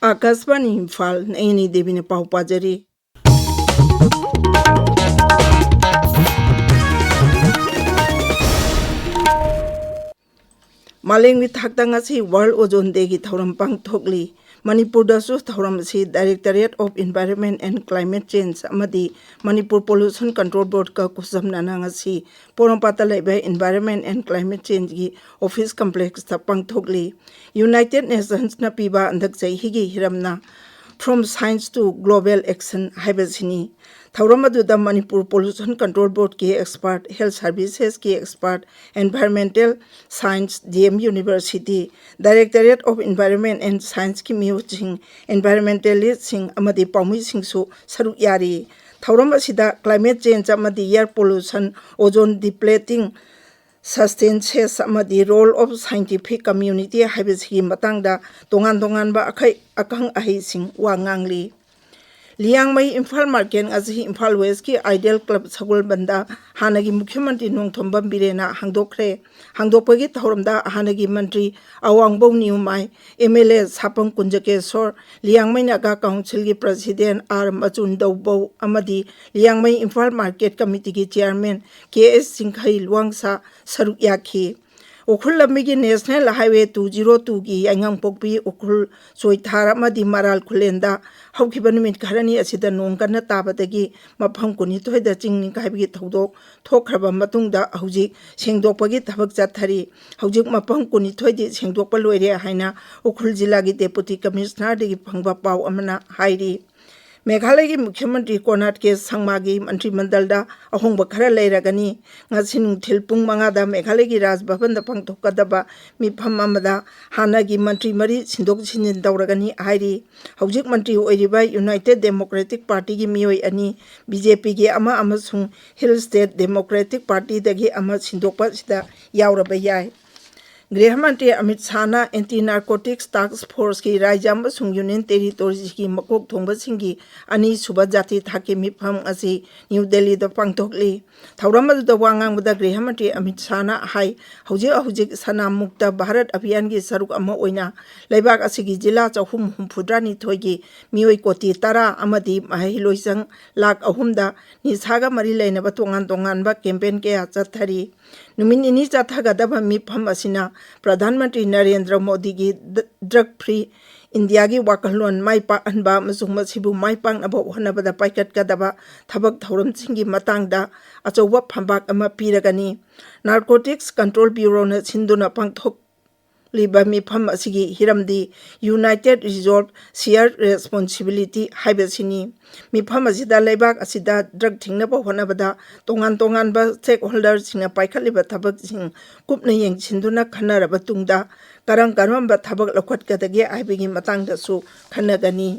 आकाशवाणी इम्फाल नयनी देवी ने पाव पाजरी मालेंगी थाक्तंग असी world ozone day की थौरम पांगथोकली मणिपुरदसु थौरम असी directorate of environment and climate change अमदी मणिपुर पोल्यूशन कंट्रोल बोर्ड का कुसमनाना ngasi पोरंपाता लेबे एनवायरनमेंट एंड क्लाइमेट चेंज की ऑफिस कॉम्प्लेक्स ता पांगथोकली यूनाइटेड नेशंस ना पीबा अंधक चही की हिरमना from science to global action हाइबसिनी थौरम अदुदा मणिपुर पोल्यूशन कंट्रोल बोर्ड के एक्सपर्ट हेल्थ सर्विसेज के expert environmental science DM university directorate of environment and science की म्यूजिंग एनवायरमेंटलिस्ट सिंह अमदी पौमी सिंहसु सरुक यारी थौरम असिदा क्लाइमेट चेंज अमदी air pollution ozone depleting substances अमदी रोल ऑफ साइंटिफिक कम्युनिटी हाइबसिगी मतंगदा तोंगान तोंगानबा अखै अखंग अहिसिंग वांगांगली लियांगमई इम्फाल मार्केट अजी इम्फाल वेस्ट की आइडियल क्लब सगुल बंदा हानगी मुख्यमंत्री नोंथोंबम बिरेना हांगदोखरे हांगदोपगी थौरमदा हानगी मंत्री अवांगबो न्यूमाई एमएलए सापंग कुंजकेश्वर लियांगमई नागा काउंसिल की प्रेसिडेंट आर मचुंदौबो अमदी लियांगमई इम्फाल मार्केट कमिटी की चेयरमैन केएस सिंखई लुवांगसा सरुक याखी उखुल लम्बी की नेशनल हाईवे 202 की यांगंग पोकपी उखुल सोइथार मदी मराल खुलेंदा हौखिबा नुमित खरनी असिदा नोंग कन्ना ताबदगी मफम कुनिथोयदा चिंगनि काइबगी थौदोक थोखरबा मतुंगदा हौजिक सेंगदोकपगी थबक चथरी हौजिक मफम कुनिथोयदि सेंगदोकपा लोइरे हाइना उखुल जिला की डेपुटी कमिश्नर दगी फंगबा पाव अमना हाइरी मेघालय की मुख्यमंत्री कोनाट के संगमागी मंत्रिमंडल अहोंब खर लेरगनी नुथिल पुंग मंगादा मेघालय की राजभवन पांगथोकदबा मिफम हानागी मंत्री मरी सिंदोक सिंजिन तौरगनी हाइरी हौजिक मंत्री ओइरिबा यूनाइटेड डेमोक्रेटिक पार्टी की मियोय अनी बीजेपी की हिल स्टेट डेमोक्रेटिक पार्टी दगी सिंदोकपा सिदा यावरबा याय गृह मंत्री Amit Shah anti narcotics task force की राज्य यूनियन टेरिटोरीज की मकोक थोंबसिंगी अनी सुबह जाति थाकी मिफम असी न्यू दिल्ली पांगथोकली थौरम वांगांगबदा गृह मंत्री अमित शाह हाई हौजिक सनाम मुक्त भारत अभियान की सरुक अमा ओइना लेबाक असिगी जिला 452 की मियोय कोटी 10 अमदी महिलोइसंग लाख 3 निसागा मरी लेनबा तोंगान तोंगानबा कैंपेन के चथरी नुमित निनी चथगदबा मिफम असिना प्रधानमंत्री नरेंद्र मोदी की ड्रग फ्री इंडिया की वाकलोन माई पाकहनबा अमसुंग मसिबु माई पाकनबा होनबदा पाइकटकदबा थबक थौरमसिंगी मतंगदा अचौबा फंबाक अमा पीरगनी नार्कोटिक्स कंट्रोल ब्यूरो न सिंधुना पांगथोक लिबा मिफम असिगी हिरमदी यूनाइटेड रिजॉल्व शेयर रेस्पॉन्सिबिलिटी हाइबसिनी मिफम असिदा लेबाक असिदा ड्रग थिंगनबा होनबदा तोंगान तोंगानबा स्टेक होल्डर सिंग पाइखलिबा थबक सिंग कुपना येंसिंदुना खनरबा तुंगदा करंबा थबक लखटकदगे आइबिगी मतंगदसु खनगनी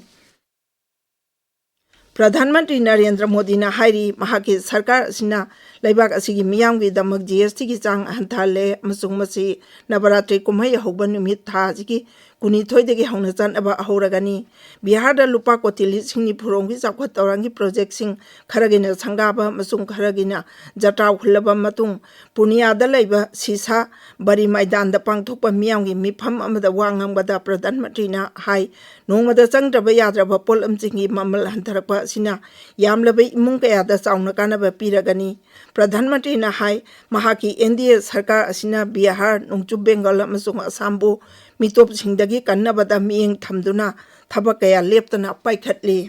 प्रधानमंत्री नरेंद्र मोदी ने हाइरी महाके सरकार असिना लेबाक असिगी मियामगी दमक जीएसटी की चांग हंथाले अमसुंग मसी नवरात्रि कुमई हौबा नुमित थाजिगी कुनिथोइदगी हौना चानबा हौरगनी बिहार दा लुपा कोटी लिसिंगनि फुरोंगी चाखत तौरंगी प्रोजेक्ट सिंग खरगिना संगाबा मसुंग खरगिना जटाव खुलबा मतुंग पुनियादा लेबा सीसा बरी मैदान दा पांगथोकपा मियामगी मिफम अमदा वांगंगबदा प्रधानमंत्री ना हाई नोंगमदा चंगद्रबा याद्रबा पोलमचिंगी ममल हंथरपा सिना यामलबा इमुंग कयादा चाउना कानबा पीरगनी प्रधानमंत्री ना हाई महाकी एनडीए सरकार असिना बिहार नोंगचु बेंगल अमसुंग असमबु मितोप सिंदगी कन्नबदा मियेंग थमदुना थबक कया लेप्तना पाइखटली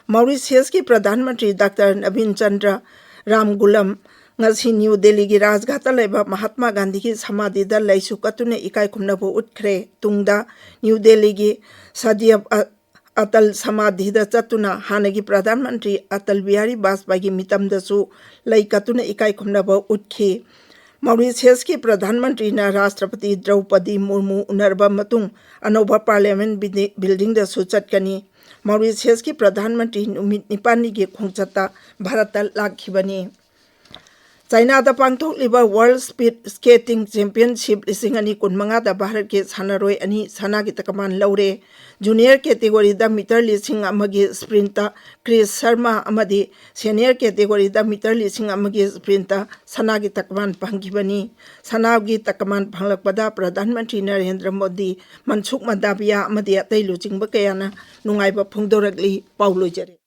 मॉरिशस की प्रधानमंत्री डॉक्टर नवीन चंद्र रामगुलम ngasi न्यू दिल्ली की राजघाट लेबा महात्मा गांधी की समाधि दा लैसु कतुने इकाई खुमनबो उठख्रे तुंगदा न्यू दिल्ली की सदियब अटल समाधि दा चतुना हानगी प्रधानमंत्री अटल बिहारी वाजपेयी की मितमदसु लै कतुने इकाई खुमनबो उठखी मॉरिशस की प्रधानमंत्री ना राष्ट्रपति द्रौपदी मुर्मू उनरबा मतुंग अनोबा पार्लियामेंट बिल्डिंग दा सुचटकनी मॉरिशस की प्रधानमंत्री नुमित निपानी की खोंगचता Bharat लाखिबनी China pangthokliba World Speed Skating Championship 2025 Bharat ke sanaroi ani sana ki takaman laure. Junior category da meter lising amagi sprinter Chris Sharma amadi senior category da meter lising amagi sprinter sana ki takaman panggibani. Sana ki takaman panglakpada Pradhan Mantri Narendra Modi Mansukh Mandavia amadi atai luchingba kayana nungai ba phungdoragli pauloi jare.